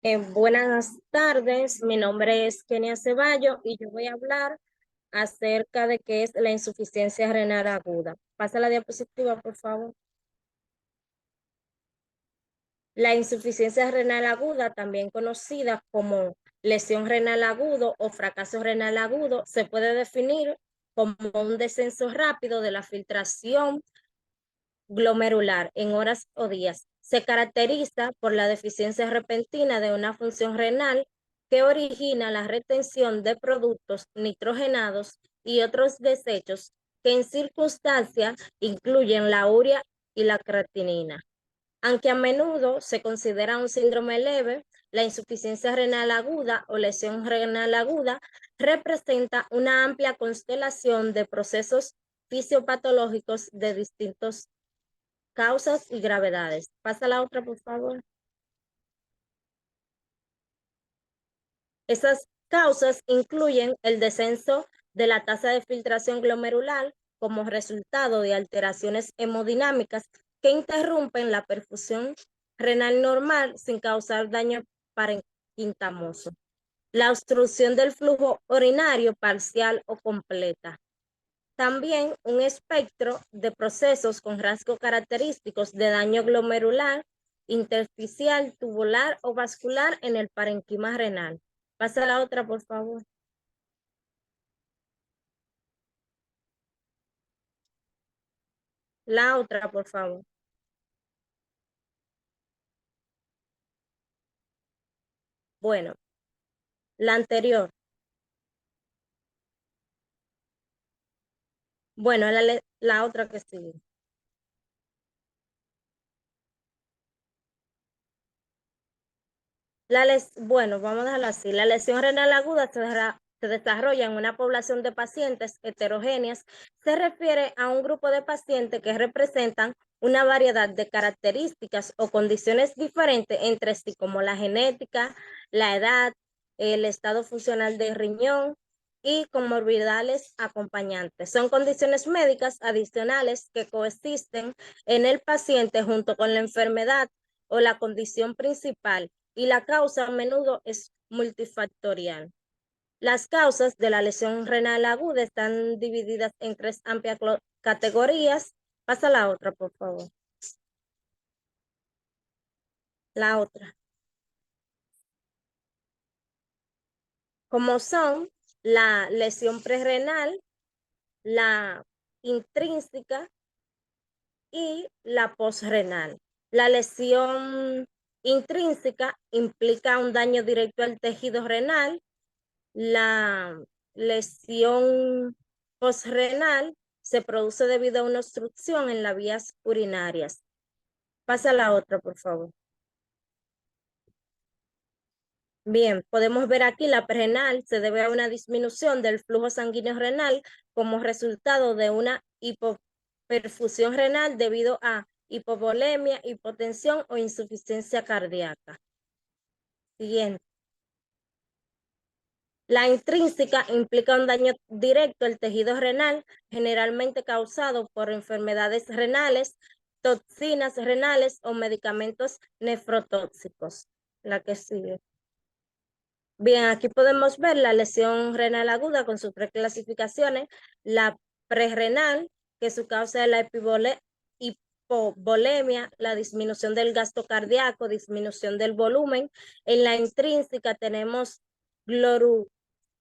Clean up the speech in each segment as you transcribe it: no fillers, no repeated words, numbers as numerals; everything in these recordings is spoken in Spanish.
Buenas tardes, mi nombre es Kenia Ceballo y yo voy a hablar acerca de qué es la insuficiencia renal aguda. Pasa la diapositiva, por favor. La insuficiencia renal aguda, también conocida como lesión renal agudo o fracaso renal agudo, se puede definir como un descenso rápido de la filtración glomerular en horas o días. Se caracteriza por la deficiencia repentina de una función renal que origina la retención de productos nitrogenados y otros desechos que en circunstancias incluyen la urea y la creatinina. Aunque a menudo se considera un síndrome leve, la insuficiencia renal aguda o lesión renal aguda representa una amplia constelación de procesos fisiopatológicos de distintos causas y gravedades. Pasa la otra, por favor. Esas causas incluyen el descenso de la tasa de filtración glomerular como resultado de alteraciones hemodinámicas que interrumpen la perfusión renal normal sin causar daño parenquintamoso. La obstrucción del flujo urinario parcial o completa. También un espectro de procesos con rasgos característicos de daño glomerular, intersticial, tubular o vascular en el parenquima renal. Pasa la otra, por favor. La otra, por favor. Bueno, la anterior. Bueno, la otra que sigue. Bueno, vamos a dejarlo así. La lesión renal aguda se desarrolla en una población de pacientes heterogéneas. Se refiere a un grupo de pacientes que representan una variedad de características o condiciones diferentes entre sí, como la genética, la edad, el estado funcional del riñón y comorbilidades acompañantes. Son condiciones médicas adicionales que coexisten en el paciente junto con la enfermedad o la condición principal, y la causa a menudo es multifactorial. Las causas de la lesión renal aguda están divididas en tres amplias categorías. Pasa la otra, por favor. La otra. Como son la lesión prerrenal, la intrínseca y la posrenal. La lesión intrínseca implica un daño directo al tejido renal. La lesión posrenal se produce debido a una obstrucción en las vías urinarias. Pasa la otra, por favor. Bien, podemos ver aquí la renal se debe a una disminución del flujo sanguíneo renal como resultado de una hipoperfusión renal debido a hipovolemia, hipotensión o insuficiencia cardíaca. Siguiente. La intrínseca implica un daño directo al tejido renal, generalmente causado por enfermedades renales, toxinas renales o medicamentos nefrotóxicos. La que sigue. Bien, aquí podemos ver la lesión renal aguda con sus tres clasificaciones. La prerrenal, que su causa es la hipovolemia, la disminución del gasto cardíaco, disminución del volumen. En la intrínseca tenemos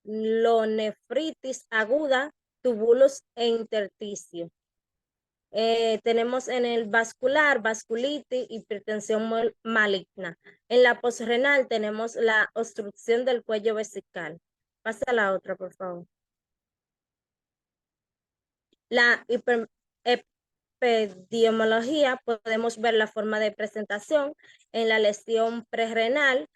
glonefritis aguda, túbulos e intersticio. Tenemos en el vascular, vasculitis, hipertensión maligna. En la posrenal tenemos la obstrucción del cuello vesical. Pasa a la otra, por favor. La epidemiología, podemos ver la forma de presentación en la lesión prerrenal.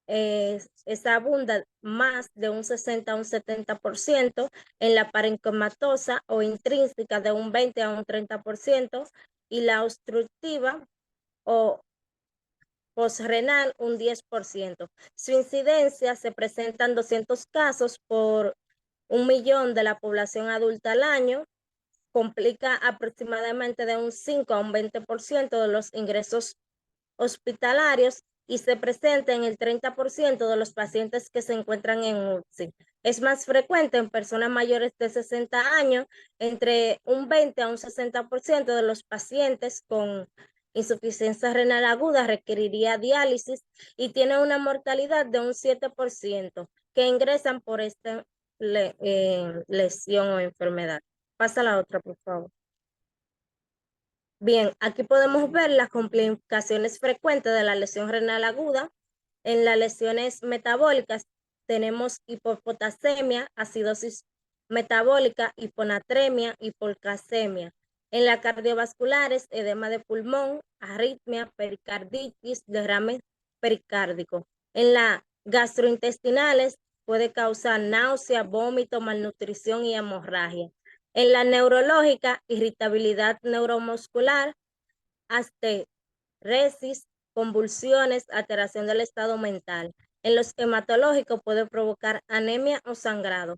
Esa abunda más de un 60 a un 70%, en la parencomatosa o intrínseca de un 20 a un 30%, y la obstructiva o posrenal un 10%. Su incidencia se presentan 200 casos por 1 millón de la población adulta al año, complica aproximadamente de un 5 a un 20% de los ingresos hospitalarios y se presenta en el 30% de los pacientes que se encuentran en UCI. Es más frecuente en personas mayores de 60 años, entre un 20 a un 60% de los pacientes con insuficiencia renal aguda requeriría diálisis y tiene una mortalidad de un 7% que ingresan por esta lesión o enfermedad. Pasa la otra, por favor. Bien, aquí podemos ver las complicaciones frecuentes de la lesión renal aguda. En las lesiones metabólicas tenemos hipopotasemia, acidosis metabólica, hiponatremia, hipocalcemia. En las cardiovasculares, edema de pulmón, arritmia, pericarditis, derrame pericárdico. En las gastrointestinales puede causar náusea, vómito, malnutrición y hemorragia. En la neurológica, irritabilidad neuromuscular, asteresis, convulsiones, alteración del estado mental. En los hematológicos puede provocar anemia o sangrado.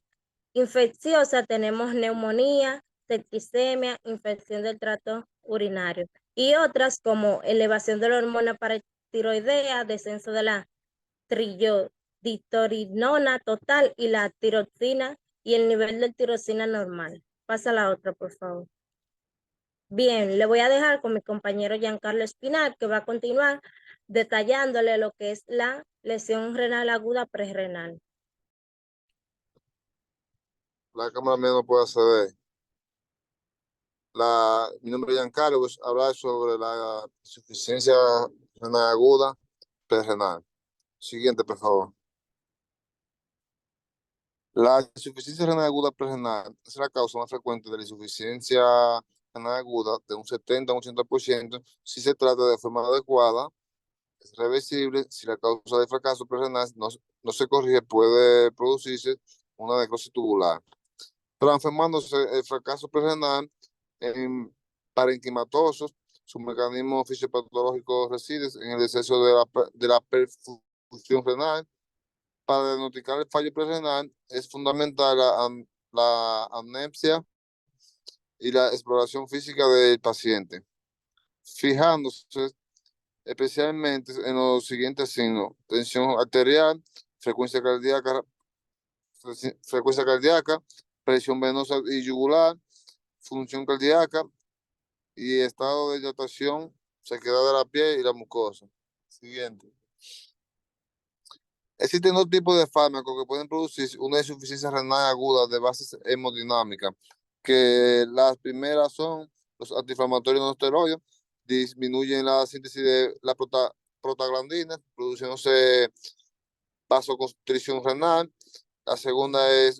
Infecciosa tenemos neumonía, septicemia, infección del tracto urinario y otras como elevación de la hormona paratiroidea, descenso de la trillodiritorinona total y la tiroxina y el nivel de tirosina normal. Pasa la otra, por favor. Bien, le voy a dejar con mi compañero Giancarlo Espinal, que va a continuar detallándole lo que es la lesión renal aguda prerrenal. La cámara mía no puede acceder. Mi nombre es Giancarlo, voy a hablar sobre la insuficiencia renal aguda prerrenal. Siguiente, por favor. La insuficiencia renal aguda prerrenal es la causa más frecuente de la insuficiencia renal aguda de un 70 a un 80% si se trata de forma adecuada, es reversible. Si la causa de fracaso prerrenal no se corrige, puede producirse una necrosis tubular, transformándose el fracaso prerrenal en parenquimatosos. Su mecanismo fisiopatológico reside en el exceso de la perfusión renal. Para diagnosticar el fallo prerrenal es fundamental la anamnesia y la exploración física del paciente, fijándose especialmente en los siguientes signos: tensión arterial, frecuencia cardíaca, presión venosa y yugular, función cardíaca y estado de dilatación, sequedad de la piel y la mucosa. Siguiente. Existen dos tipos de fármacos que pueden producir una insuficiencia renal aguda de base hemodinámica, que las primeras son los antiinflamatorios no esteroides, disminuyen la síntesis de la prostaglandina, produciéndose vasoconstricción renal. La segunda es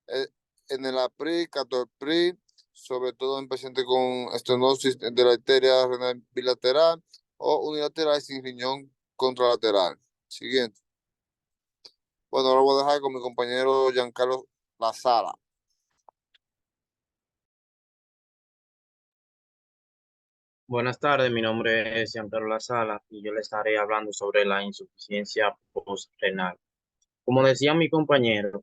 eh, enalapril, catorpril, sobre todo en pacientes con estenosis de la arteria renal bilateral o unilateral sin riñón contralateral. Siguiente. Bueno, ahora voy a dejar con mi compañero Giancarlo La Sala. Buenas tardes, mi nombre es Giancarlo La Sala y yo le estaré hablando sobre la insuficiencia postrenal. Como decía mi compañero,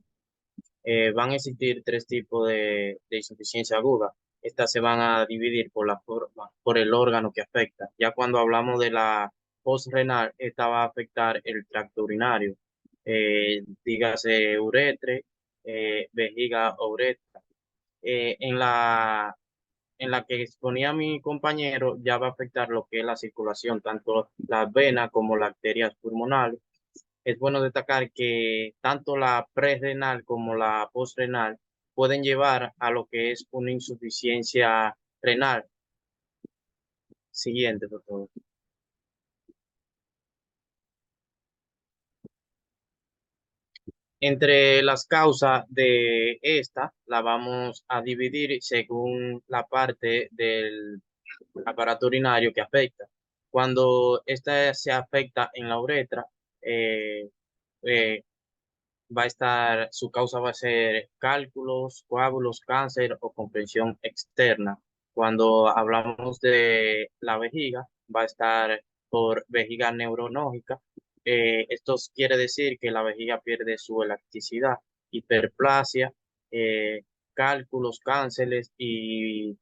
van a existir tres tipos de insuficiencia aguda. Estas se van a dividir por la forma, por el órgano que afecta. Ya cuando hablamos de la postrenal, esta va a afectar el tracto urinario, dígase uretre, vejiga o uretra. En la que exponía mi compañero, ya va a afectar lo que es la circulación, tanto las venas como las arterias pulmonares. Es bueno destacar que tanto la prerrenal como la postrenal pueden llevar a lo que es una insuficiencia renal. Siguiente, por favor. Entre las causas de esta, la vamos a dividir según la parte del aparato urinario que afecta. Cuando esta se afecta en la uretra, eh, eh, su causa va a ser cálculos, coágulos, cáncer o comprensión externa. Cuando hablamos de la vejiga, va a estar por vejiga neuronógica. Esto quiere decir que la vejiga pierde su elasticidad, hiperplasia, eh, cálculos, cánceres y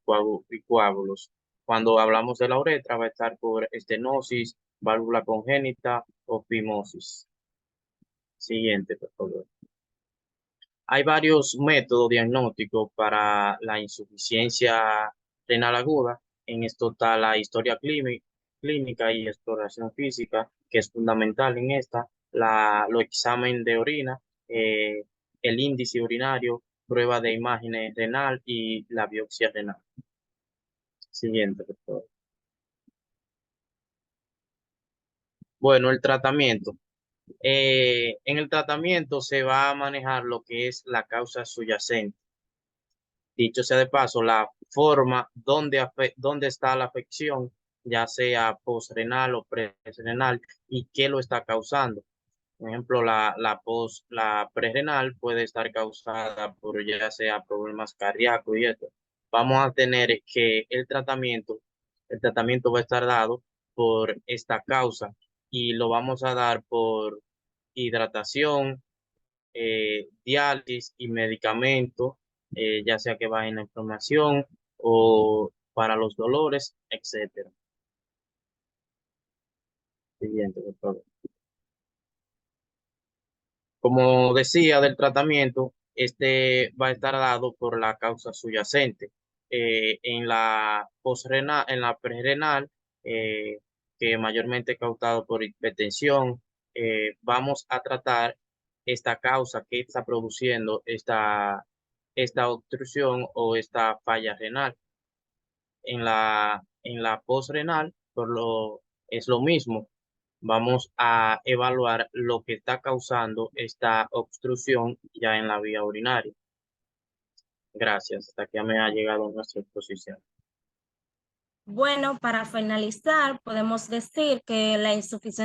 coágulos. Cuando hablamos de la uretra, va a estar por estenosis, válvula congénita o fimosis. Siguiente, por favor. Hay varios métodos diagnósticos para la insuficiencia renal aguda. En esto está la historia clínica y exploración física, que es fundamental en esta, los examen de orina, el índice urinario, prueba de imágenes renal y la biopsia renal. Siguiente, por favor. Bueno, el tratamiento. En el tratamiento se va a manejar lo que es la causa subyacente. Dicho sea de paso, la forma donde está la afección, ya sea postrenal o presrenal, y qué lo está causando. Por ejemplo, la prerrenal puede estar causada por ya sea problemas cardíacos y esto. Vamos a tener que el tratamiento va a estar dado por esta causa y lo vamos a dar por hidratación, diálisis y medicamento, ya sea que bajen la inflamación o para los dolores, etcétera. Siguiente, por favor. Como decía del tratamiento, este va a estar dado por la causa subyacente. En la postrenal, en la prerrenal, que mayormente es causado por hipertensión, vamos a tratar esta causa que está produciendo esta obstrucción o esta falla renal. En la postrenal, es lo mismo. Vamos a evaluar lo que está causando esta obstrucción ya en la vía urinaria. Gracias. Hasta aquí me ha llegado nuestra exposición. Bueno, para finalizar, podemos decir que la insuficiencia